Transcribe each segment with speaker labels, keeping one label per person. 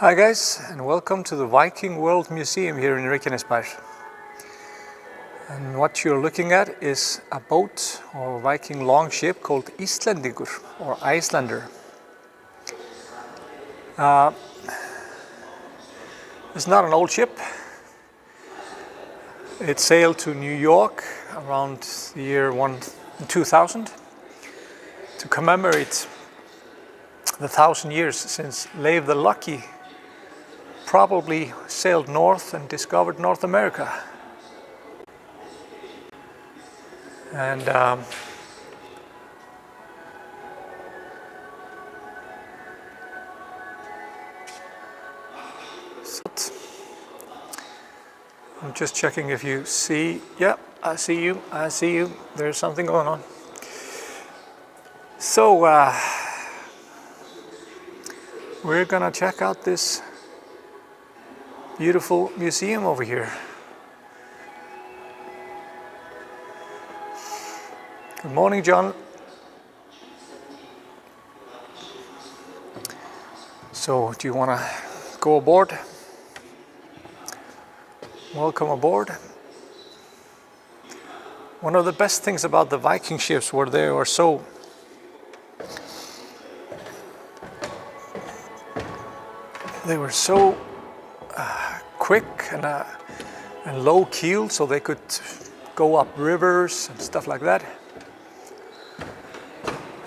Speaker 1: Hi guys, and welcome to the Viking World Museum here in Reykjanesbær. And what you're looking at is a boat or Viking longship called Íslendingur or Icelander. It's not an old ship. It sailed to New York around the year 2000 to commemorate the 1,000 years since Leif the Lucky probably sailed north and discovered North America. And I'm just checking if you see. Yeah, I see you. I see you. There's something going on. So we're gonna check out this beautiful museum over here. Good morning, John. So, do you want to go aboard? Welcome aboard. One of the best things about the Viking ships were they were so quick and low keel, so they could go up rivers and stuff like that.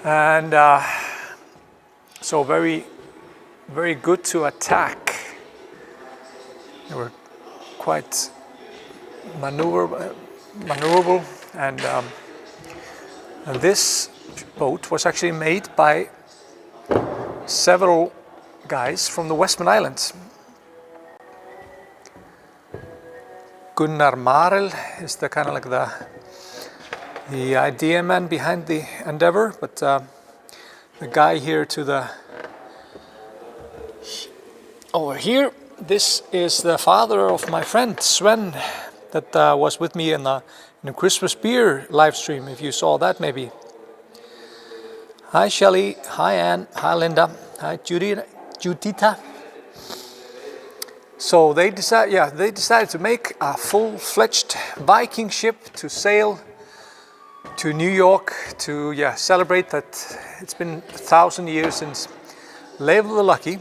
Speaker 1: And so very, very good to attack. They were quite maneuverable, and this boat was actually made by several guys from the Westman Islands. Gunnar Marel is the kind of like the idea man behind the endeavor, but the guy here to the over here, this is the father of my friend Sven that was with me in the Christmas beer live stream, if you saw that maybe. Hi Shelley, hi Anne, hi Linda, hi Judita. So they decided to make a full-fledged Viking ship to sail to New York to celebrate that it's been 1,000 years since Leif the Lucky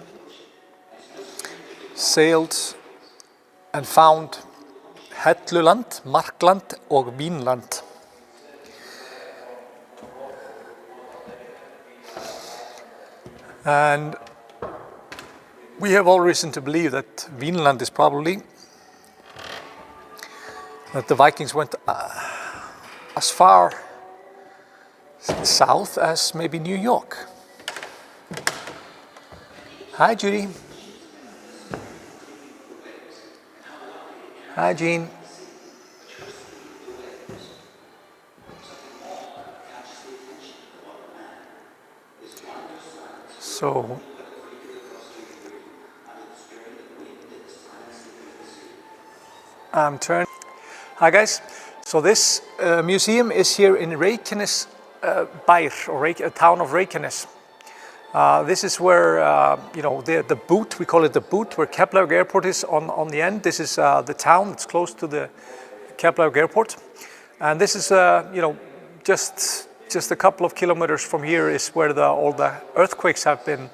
Speaker 1: sailed and found Helluland, Markland og Vínland. And we have all reason to believe that Vínland is probably that the Vikings went as far south as maybe New York. Hi Judy. Hi Jean. So I'm turning. Hi guys. So this museum is here in Reykjanesbær, or town of Reykjanes. This is where the boot, we call it the boot, where Keflavik Airport is on the end. This is the town that's close to the Keflavik Airport, and this is just a couple of kilometers from here is where all the earthquakes have been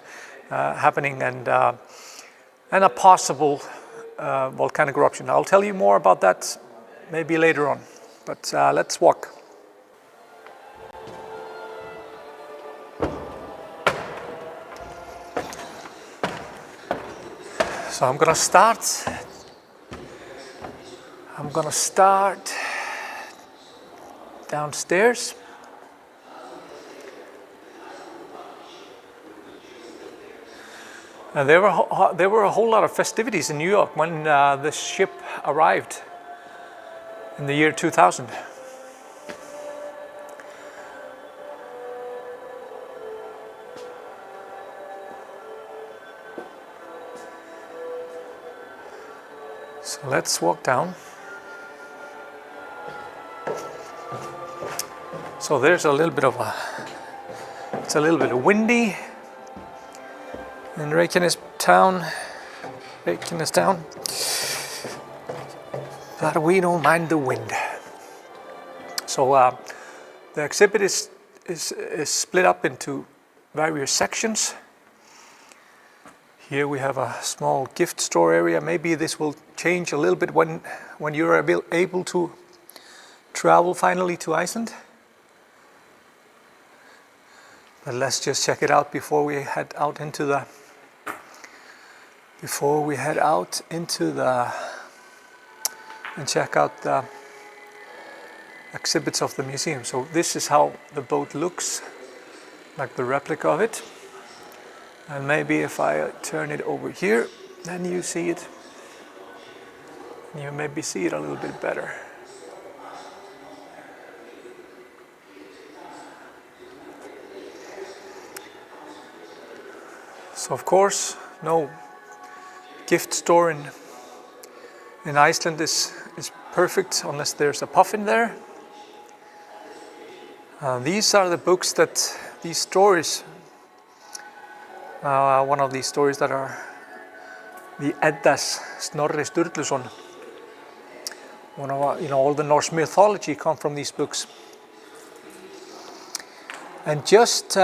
Speaker 1: happening, and a possible volcanic eruption. I'll tell you more about that maybe later on, but let's walk. So I'm gonna start downstairs. And there were a whole lot of festivities in New York when the ship arrived in the year 2000. So let's walk down. So there's a little bit of it's a little bit windy in Reykjanes town. Taking us down. But we don't mind the wind. So the exhibit is split up into various sections. Here we have a small gift store area. Maybe this will change a little bit when you're able to travel finally to Iceland. But let's just check it out before we head out into the and check out the exhibits of the museum. So this is how the boat looks, like the replica of it. And maybe if I turn it over here, then you see it. You maybe see it a little bit better. So of course, no gift store in Iceland is perfect unless there's a puffin there. These are the books these stories. One of these stories that are the Eddas, Snorri Sturluson. One of all the Norse mythology come from these books. And just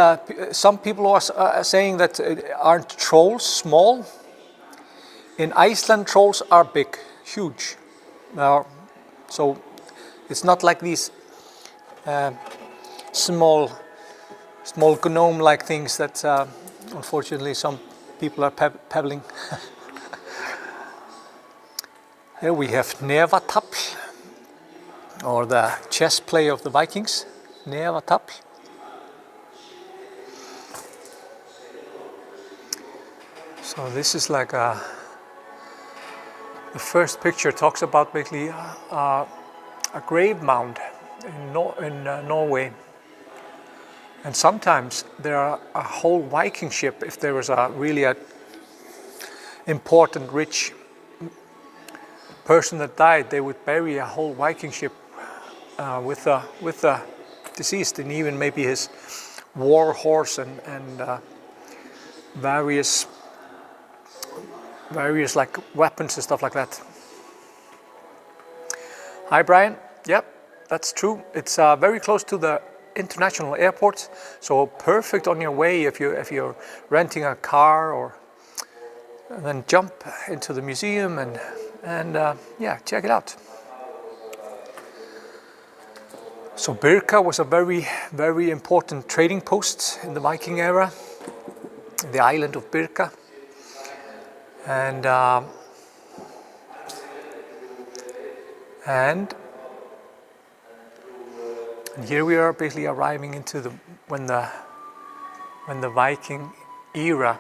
Speaker 1: some people are saying that aren't trolls small? In Iceland, trolls are big, huge. So it's not like these small gnome-like things that unfortunately some people are pebbling. Here we have Nefatafl, or the chess play of the Vikings, Nefatafl. So this is like the first picture talks about basically a grave mound in Norway. And sometimes there are a whole Viking ship, if there was really a important, rich person that died, they would bury a whole Viking ship with the deceased, and even maybe his war horse and various like weapons and stuff like that. Hi Brian, yep, that's true. It's very close to the international airport, so perfect on your way if you're renting a car, or then jump into the museum and yeah, check it out. So Birka was a very important trading post in the Viking era, the island of Birka. And here we are basically arriving into when the Viking era.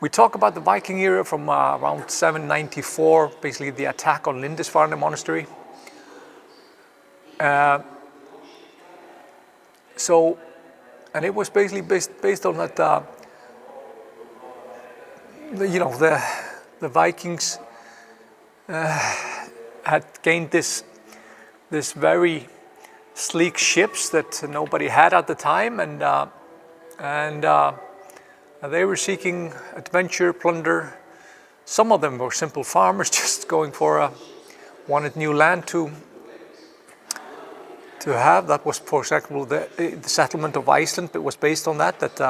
Speaker 1: We talk about the Viking era from around 794, basically the attack on Lindisfarne Monastery. And it was basically based on that. The Vikings had gained this very sleek ships that nobody had at the time, and they were seeking adventure, plunder. Some of them were simple farmers just going for wanted new land to have. That was, for example, the settlement of Iceland. It was based on that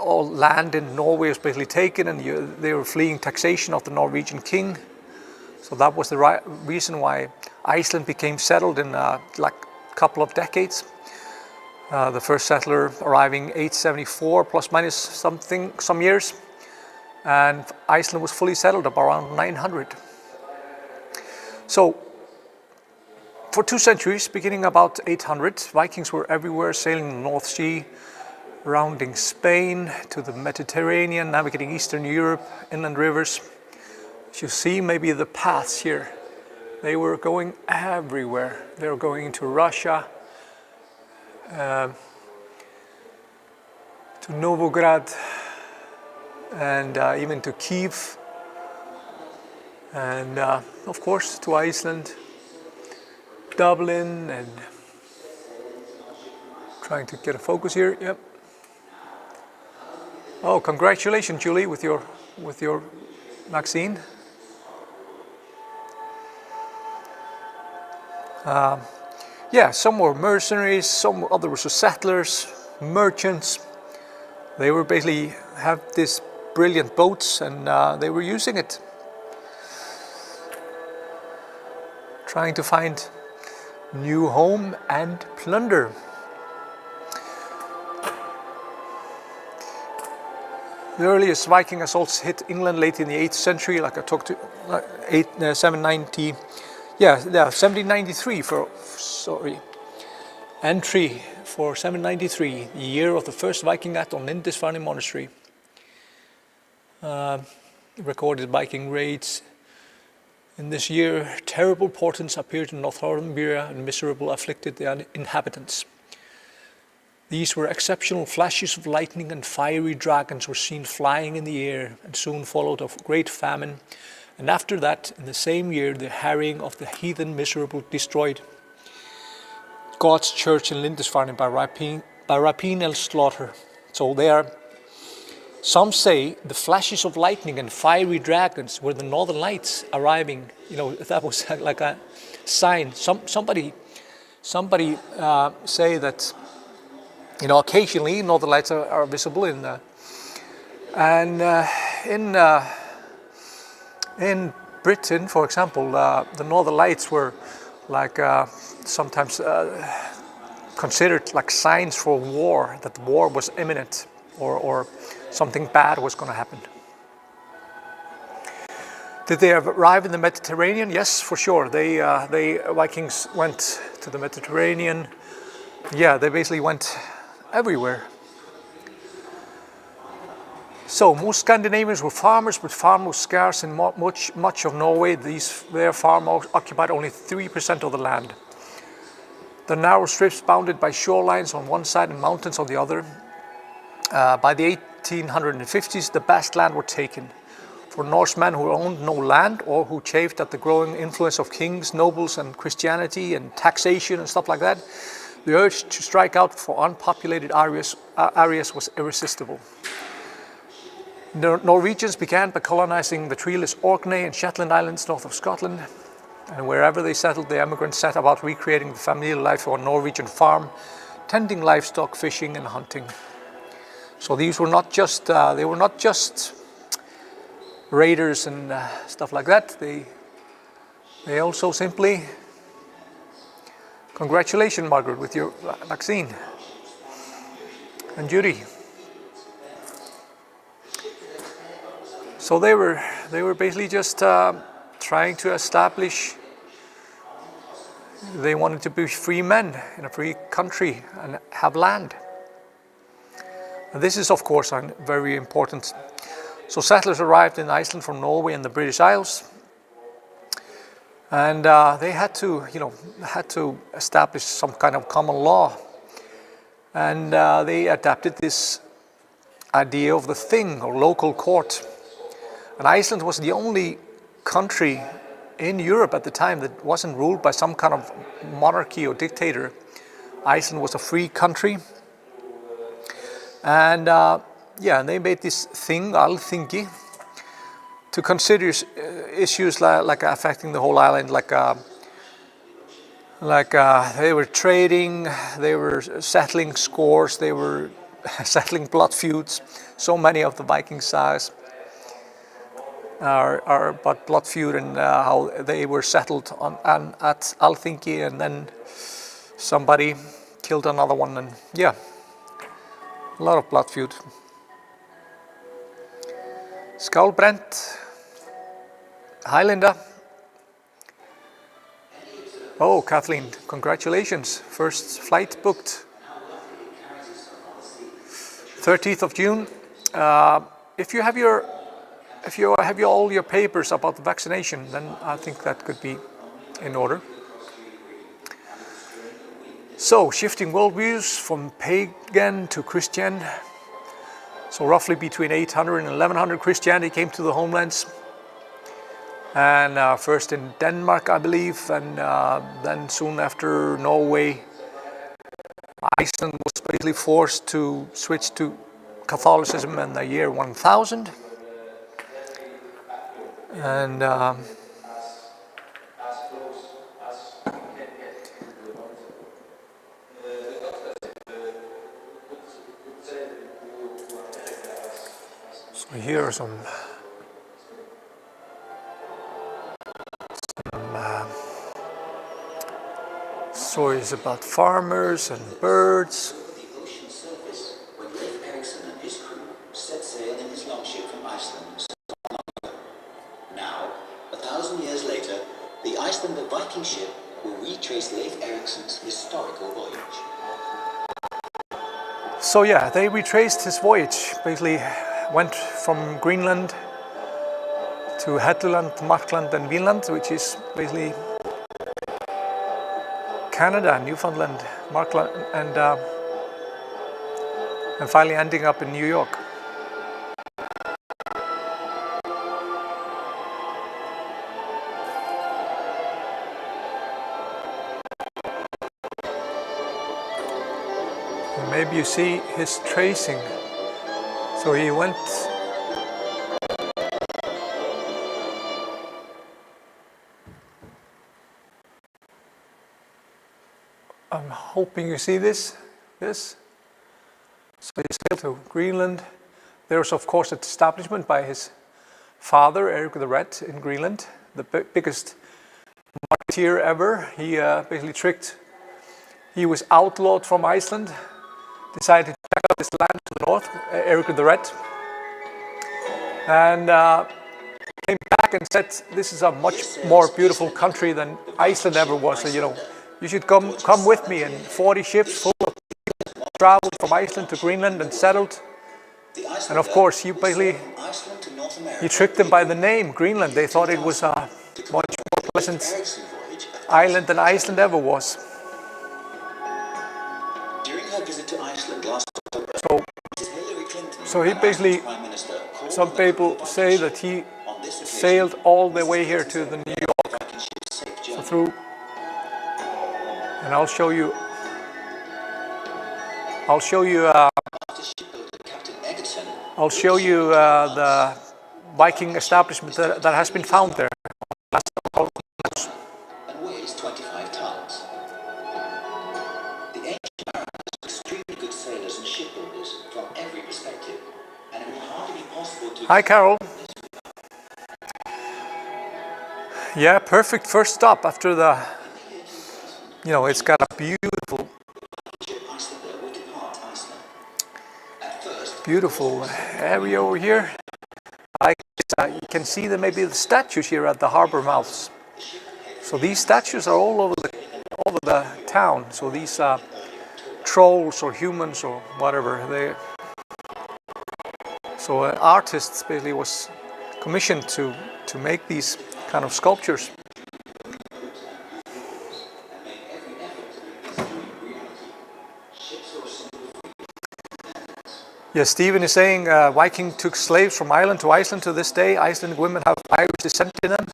Speaker 1: all land in Norway was basically taken, and they were fleeing taxation of the Norwegian king. So that was the reason why Iceland became settled in like a couple of decades. The first settler arriving 874 plus minus some years, and Iceland was fully settled up around 900. So for 2 centuries, beginning about 800, Vikings were everywhere, sailing the North Sea, rounding Spain to the Mediterranean, navigating Eastern Europe, inland rivers. As you see maybe the paths here, they were going everywhere. They were going into Russia, to Novgorod, and even to Kiev, and of course to Iceland, Dublin, and trying to get a focus here, yep. Oh, congratulations, Julie, with your vaccine. Yeah, some were mercenaries, some others were settlers, merchants. They were basically have these brilliant boats, and they were using it, trying to find new home and plunder. The earliest Viking assaults hit England late in the 8th century, like I talked to, 790, 1793 entry for 793, the year of the first Viking act on Lindisfarne Monastery. Recorded Viking raids. In this year, terrible portents appeared in Northumbria and miserable afflicted the inhabitants. These were exceptional flashes of lightning, and fiery dragons were seen flying in the air, and soon followed a great famine. And after that, in the same year, the harrying of the heathen miserable destroyed God's church in Lindisfarne by rapine and slaughter. So some say the flashes of lightning and fiery dragons were the northern lights arriving. That was like a sign. Somebody say that, occasionally northern lights are visible in Britain, for example. The northern lights were like sometimes considered like signs for war, that war was imminent, or something bad was going to happen. Did they arrive in the Mediterranean? Yes, for sure. They Vikings went to the Mediterranean. Yeah, they basically went everywhere. So most Scandinavians were farmers, but farm was scarce in much of Norway. Their farm occupied only 3% of the land. The narrow strips bounded by shorelines on one side and mountains on the other. By the 1850s, the best land were taken. For Norsemen who owned no land, or who chafed at the growing influence of kings, nobles, and Christianity and taxation and stuff like that, the urge to strike out for unpopulated areas was irresistible. The Norwegians began by colonizing the treeless Orkney and Shetland Islands north of Scotland, and wherever they settled, the emigrants set about recreating the familiar life of a Norwegian farm, tending livestock, fishing, and hunting. So these were not just raiders and stuff like that. They also simply, congratulations, Margaret, with your vaccine, and Judy. So they were basically just trying to establish. They wanted to be free men in a free country and have land. And this is, of course, very important. So settlers arrived in Iceland from Norway and the British Isles, and they had to establish some kind of common law, and they adapted this idea of the thing, or local court. And Iceland was the only country in Europe at the time that wasn't ruled by some kind of monarchy or dictator. Iceland was a free country, and they made this thing, Alþingi, to consider issues like affecting the whole island, like they were trading, they were settling scores, they were settling blood feuds. So many of the Viking sagas are about blood feud and how they were settled at Alþingi, and then somebody killed another one, and a lot of blood feud. Skálbrent, Highlander. Oh, Kathleen, congratulations. First flight booked. 30th of June. If you have all your papers about the vaccination, then I think that could be in order. So, shifting worldviews from pagan to Christian. So roughly between 800 and 1100, Christianity came to the homelands. And first in Denmark, I believe, and then soon after Norway. Iceland was basically forced to switch to Catholicism in the year 1000. And so here are some stories about farmers and birds.
Speaker 2: The ocean surface when Leifur Eiríksson and his crew set sail in his longship from Iceland so long ago. Now, 1,000 years later, the Icelander Viking ship will retrace Leifur Eiriksson's historical voyage.
Speaker 1: So yeah, they retraced his voyage. Basically, went from Greenland to Helluland, Markland, and Vinland, which is basically Canada, Newfoundland, Markland, and finally ending up in New York. And maybe you see his tracing. So he went. I'm hoping you see this. So he sailed to Greenland. There's of course an establishment by his father, Eric the Red, in Greenland, the biggest marketeer ever. He basically tricked. He was outlawed from Iceland, decided to check out this land to the north, Eric the Red, and came back and said, "This is a much more beautiful country than Iceland ever was. So, you should come with me." And 40 ships full of people traveled from Iceland to Greenland and settled. And of course, he tricked them by the name Greenland. They thought it was a much more pleasant island than Iceland ever was.
Speaker 2: During her visit to Iceland last October,
Speaker 1: So he basically, some people say that he sailed all the way here to the New York. So through. And I'll show you the Viking establishment that has been found there.
Speaker 2: And weighs 25 tons. The ancient mariners were extremely good sailors and shipbuilders from every perspective, and it would hardly be possible to.
Speaker 1: Hi, Carol. Yeah, perfect first stop after the. It's got a beautiful area over here. You can see maybe the statues here at the harbor mouths. So these statues are all over the town. So these trolls or humans or whatever. So an artist basically was commissioned to make these kind of sculptures. Yes, Stephen is saying Viking took slaves from Ireland to Iceland to this day. Icelandic women have Irish descent in them.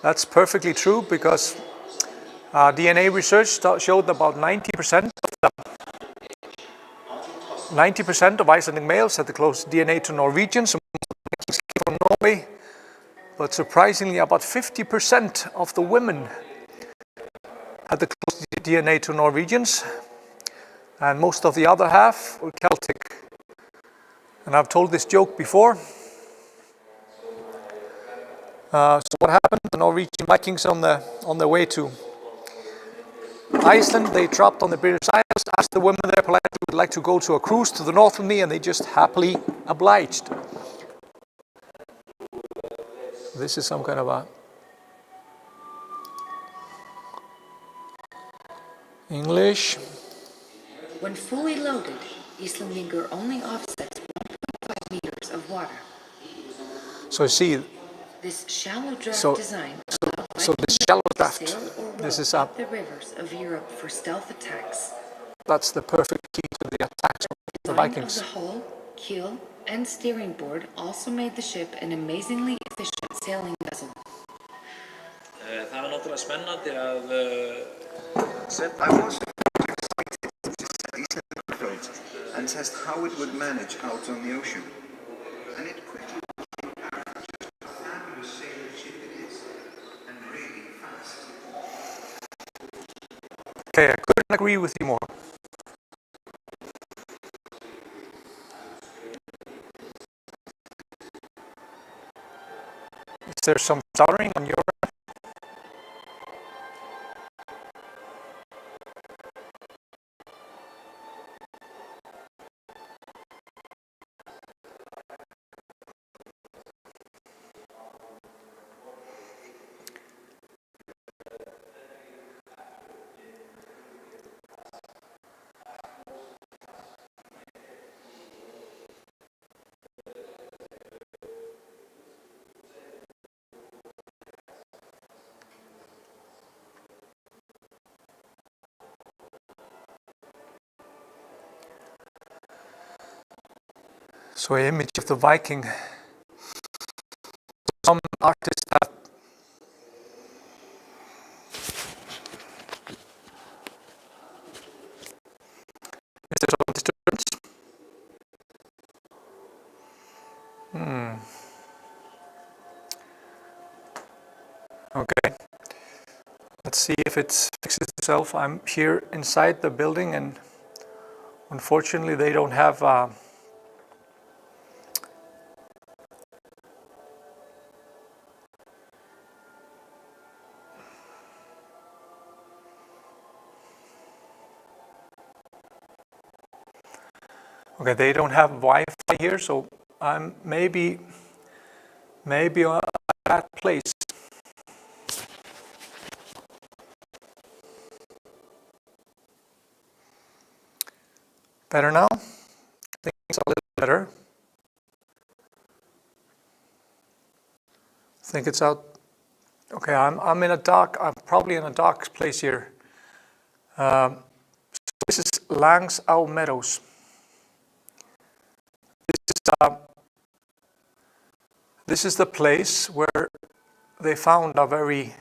Speaker 1: That's perfectly true because DNA research showed about 90% of Icelandic males had the close DNA to Norwegians, from Norway. But surprisingly, about 50% of the women had the close DNA to Norwegians, and most of the other half were Celtic. And I've told this joke before. So what happened? The Norwegian Vikings on their way to Iceland, they dropped on the British Isles, asked the women there politely, "Would like to go to a cruise to the north with me?" And they just happily obliged. This is some kind of a English.
Speaker 3: When fully loaded, Íslendingur only offsets 1.5 meters of water.
Speaker 1: So you see,
Speaker 3: this shallow draft design
Speaker 1: so this shallow draft, this is
Speaker 3: up the rivers of Europe for stealth attacks.
Speaker 1: That's the perfect key to the attacks of the Vikings.
Speaker 3: The hull, keel, and steering board also made the ship an amazingly efficient sailing vessel.
Speaker 4: Það var náttúrulega spennandi að
Speaker 2: I was excited to set Iceland and
Speaker 5: and test how it would manage out on the ocean. And it quickly became apparent just how fabulous sailing ship it is, and really fast.
Speaker 1: Okay, I couldn't agree with you more. Is there some stuttering on your end? So an image of the Viking. Some artists have is there some disturbance? Okay. Let's see if it fixes itself. I'm here inside the building and unfortunately they don't have okay, they don't have Wi-Fi here, so I'm maybe at that place. Better now? I think it's a little better. I think it's out. Okay, I'm in a dark. I'm probably in a dark place here. So this is Langsá Meadows. This is the place where they found a very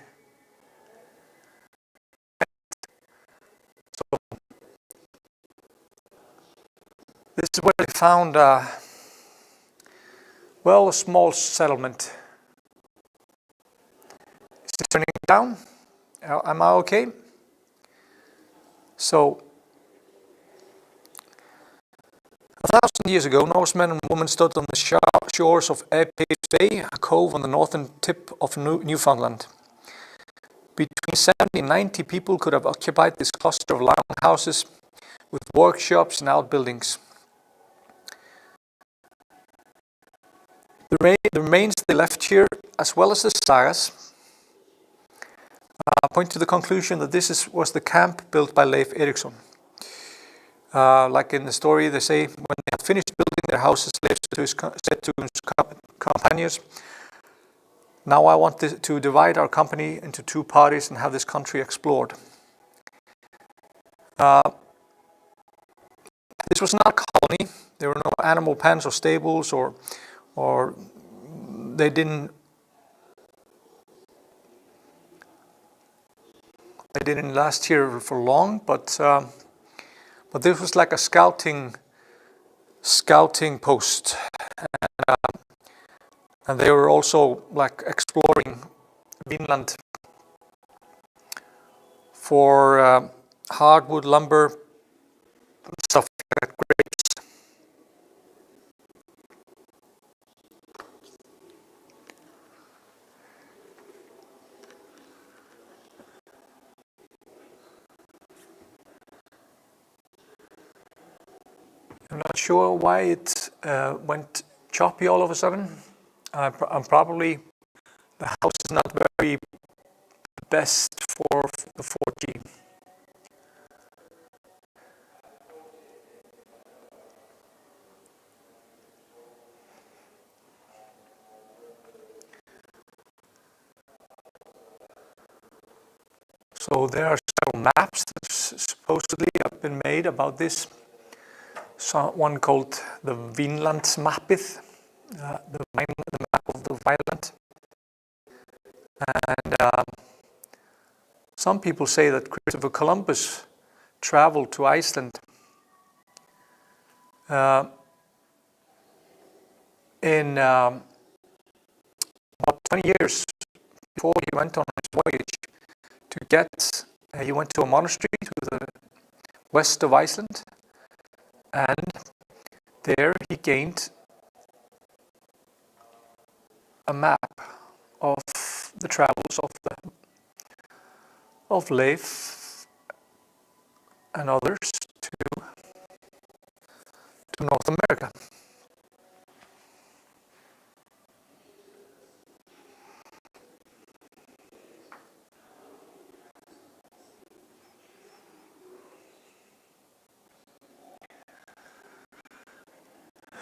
Speaker 1: this is where they found well, a small settlement. Is it turning down? Am I okay? So 1,000 years ago, Norsemen and women stood on the shores of Epes Bay, a cove on the northern tip of Newfoundland. Between 70 and 90 people could have occupied this cluster of longhouses with workshops and outbuildings. The remains they left here, as well as the Sagas, point to the conclusion that this was the camp built by Leifur Eiríksson. Like in the story, they say when they had finished building their houses, Leif said to his companions, "Now I want to divide our company into two parties and have this country explored." This was not a colony. There were no animal pens or stables, or they didn't last here for long. But this was like a scouting post, and they were also like exploring Vinland for hardwood lumber, stuff like that, grapes. I'm not sure why it went choppy all of a sudden. I'm probably, the house is not very best for the 4G. So there are several maps that supposedly have been made about this. So one called the Vinlandsmappið, the map of the Vinland. And some people say that Christopher Columbus traveled to Iceland Uh, in about 20 years before he went on his voyage to get, he went to a monastery to the west of Iceland, and there he gained a map of the travels of Leif and others to North America.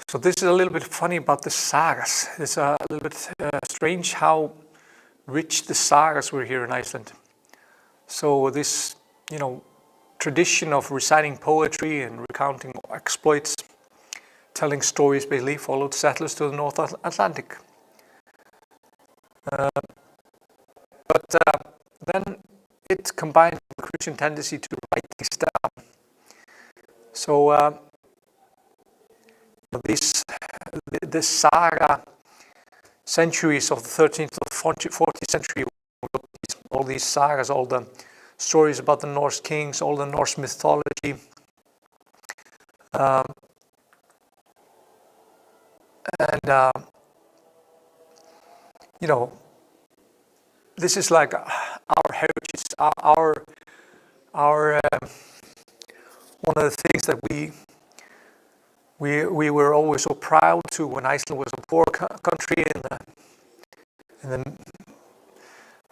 Speaker 1: So this is a little bit funny about the sagas. It's a little bit strange how rich the sagas were here in Iceland. So this, tradition of reciting poetry and recounting exploits, telling stories basically, followed settlers to the North Atlantic. But then it combined with the Christian tendency to write things down. So the saga centuries of the 13th to 14th century, all these sagas, all the stories about the Norse kings, all the Norse mythology, this is like our heritage, our one of the things that we were always so proud to when Iceland was a poor country in the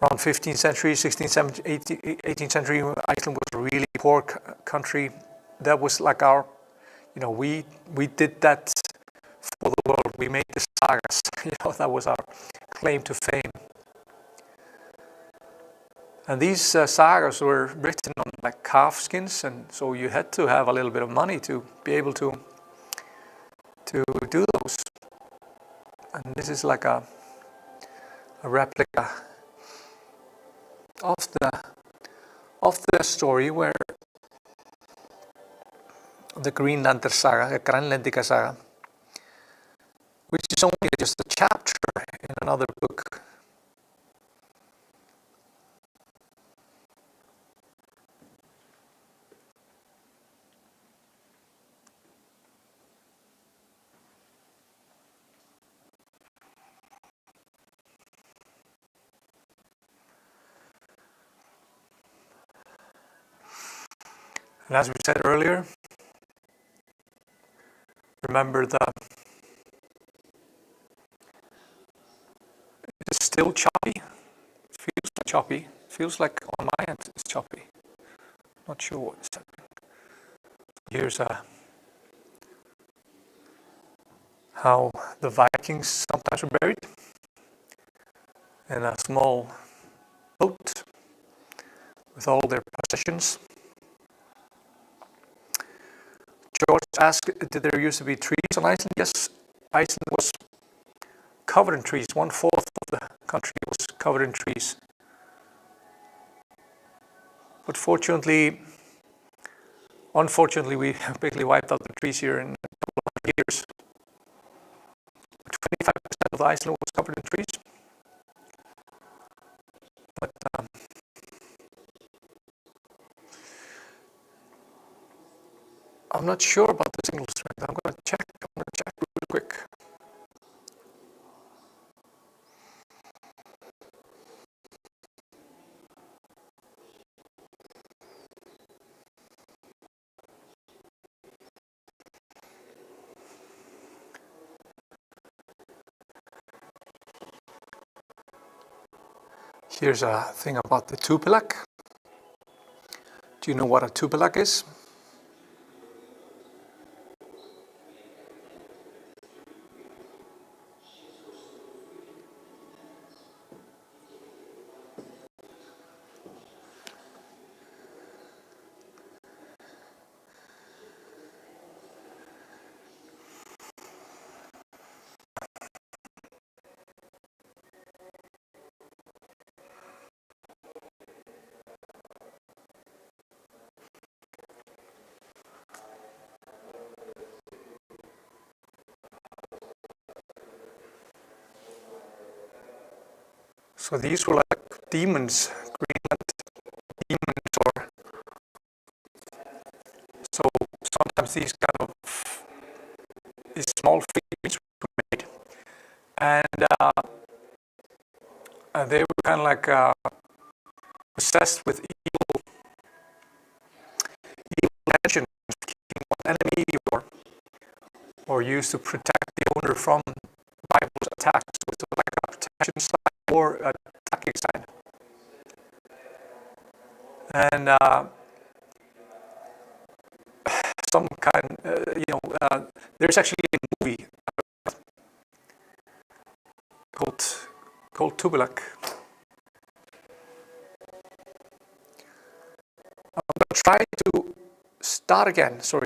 Speaker 1: around 15th century, 16th, 17th, 18th century. Iceland was a really poor country. That was like our, we did that for the world. We made the sagas. That was our claim to fame. And these sagas were written on like calf skins, and so you had to have a little bit of money to be able to do those. And this is like a replica of the story where the Greenlander saga, the Grænlendinga saga, which is only just a chapter in another book. And as we said earlier, remember it's still choppy. Feels like choppy. Feels like on my end it's choppy. Not sure what is happening. Here's how the Vikings sometimes were buried in a small boat with all their possessions. George asked, did there used to be trees on Iceland? Yes, Iceland was covered in trees. 1/4 of the country was covered in trees. But unfortunately, we basically wiped out the trees here in a couple of years. 25% of Iceland was covered in trees. But I'm not sure about the signal strength. I'm going to check real quick. Here's a thing about the tupilak. Do you know what a tupilak is? So these were like demons, Greenland demons, or so sometimes these kind of these small figurines were made, and they were kind of like possessed with evil legends, enemy, or used to protect the owner from rivals' attacks. So it's like a protection sign or a attacking sign. And some kind, there's actually a movie called Tubelak. I'm going to try to start again. Sorry.